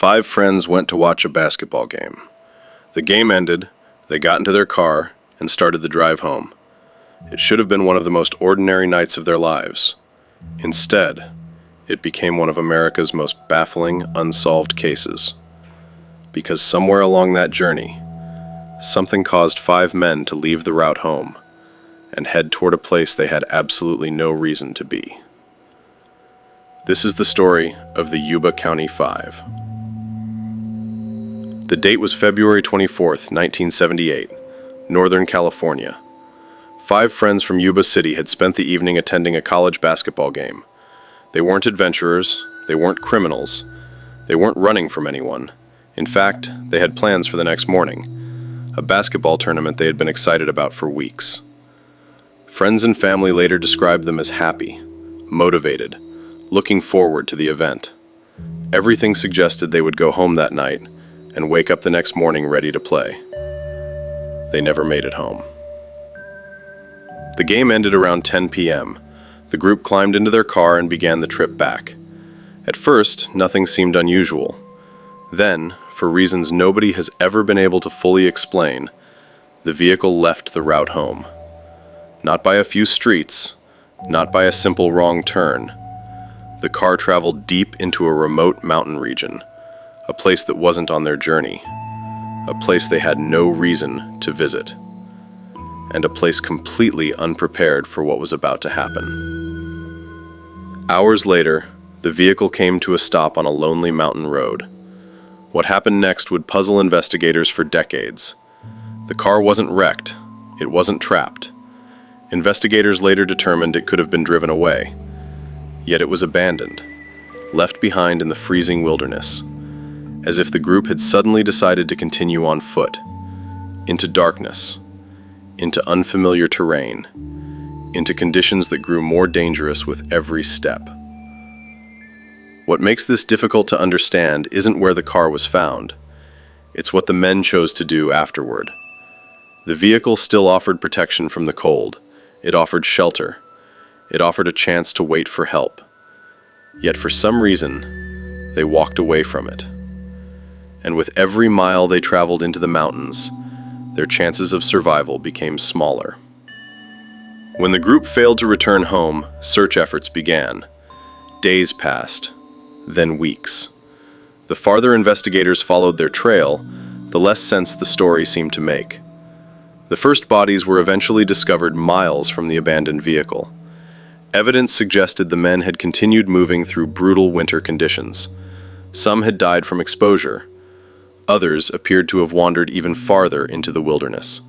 Five friends went to watch a basketball game. The game ended, they got into their car, and started the drive home. It should have been one of the most ordinary nights of their lives. Instead, it became one of America's most baffling, unsolved cases. Because somewhere along that journey, something caused five men to leave the route home and head toward a place they had absolutely no reason to be. This is the story of the Yuba County Five. The date was February 24th, 1978, Northern California. Five friends from Yuba City had spent the evening attending a college basketball game. They weren't adventurers, they weren't criminals, they weren't running from anyone. In fact, they had plans for the next morning, a basketball tournament they had been excited about for weeks. Friends and family later described them as happy, motivated, looking forward to the event. Everything suggested they would go home that night and wake up the next morning ready to play. They never made it home. The game ended around 10 p.m. The group climbed into their car and began the trip back. At first, nothing seemed unusual. Then, for reasons nobody has ever been able to fully explain, the vehicle left the route home. Not by a few streets, not by a simple wrong turn. The car traveled deep into a remote mountain region, a place that wasn't on their journey, a place they had no reason to visit, and a place completely unprepared for what was about to happen. Hours later, the vehicle came to a stop on a lonely mountain road. What happened next would puzzle investigators for decades. The car wasn't wrecked, it wasn't trapped. Investigators later determined it could have been driven away. Yet it was abandoned, left behind in the freezing wilderness, as if the group had suddenly decided to continue on foot, into darkness, into unfamiliar terrain, into conditions that grew more dangerous with every step. What makes this difficult to understand isn't where the car was found. It's what the men chose to do afterward. The vehicle still offered protection from the cold. It offered shelter. It offered a chance to wait for help. Yet for some reason, they walked away from it. And with every mile they traveled into the mountains, their chances of survival became smaller. When the group failed to return home, search efforts began. Days passed, then weeks. The farther investigators followed their trail, the less sense the story seemed to make. The first bodies were eventually discovered miles from the abandoned vehicle. Evidence suggested the men had continued moving through brutal winter conditions. Some had died from exposure. Others appeared to have wandered even farther into the wilderness.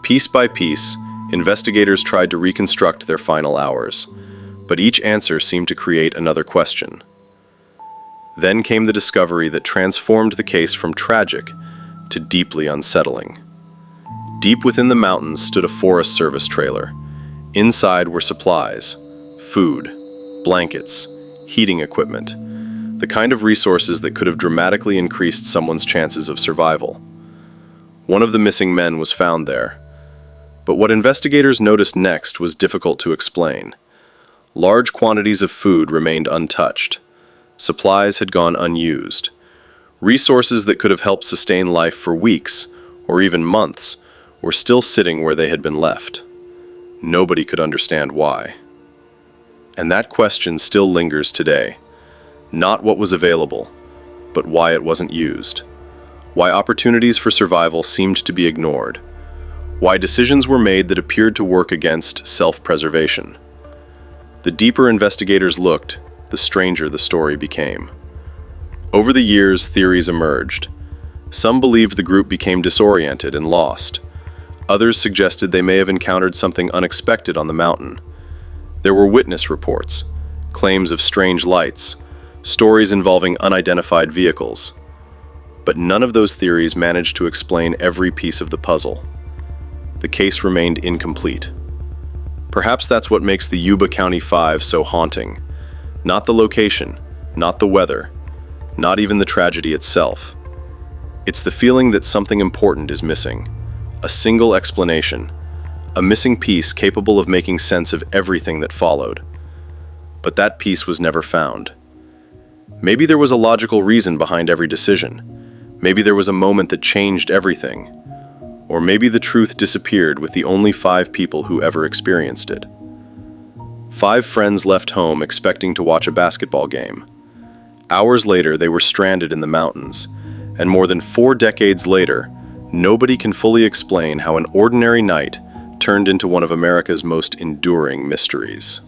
Piece by piece, investigators tried to reconstruct their final hours, but each answer seemed to create another question. Then came the discovery that transformed the case from tragic to deeply unsettling. Deep within the mountains stood a Forest Service trailer. Inside were supplies, food, blankets, heating equipment, the kind of resources that could have dramatically increased someone's chances of survival. One of the missing men was found there. But what investigators noticed next was difficult to explain. Large quantities of food remained untouched. Supplies had gone unused. Resources that could have helped sustain life for weeks, or even months, were still sitting where they had been left. Nobody could understand why. And that question still lingers today. Not what was available, but why it wasn't used. Why opportunities for survival seemed to be ignored. Why decisions were made that appeared to work against self-preservation. The deeper investigators looked, the stranger the story became. Over the years, theories emerged. Some believed the group became disoriented and lost. Others suggested they may have encountered something unexpected on the mountain. There were witness reports, claims of strange lights, stories involving unidentified vehicles. But none of those theories managed to explain every piece of the puzzle. The case remained incomplete. Perhaps that's what makes the Yuba County Five so haunting. Not the location, not the weather, not even the tragedy itself. It's the feeling that something important is missing. A single explanation, a missing piece capable of making sense of everything that followed. But that piece was never found. Maybe there was a logical reason behind every decision. Maybe there was a moment that changed everything. Or maybe the truth disappeared with the only 5 people who ever experienced it. 5 friends left home expecting to watch a basketball game. Hours later, they were stranded in the mountains, and more than 4 decades later, nobody can fully explain how an ordinary night turned into one of America's most enduring mysteries.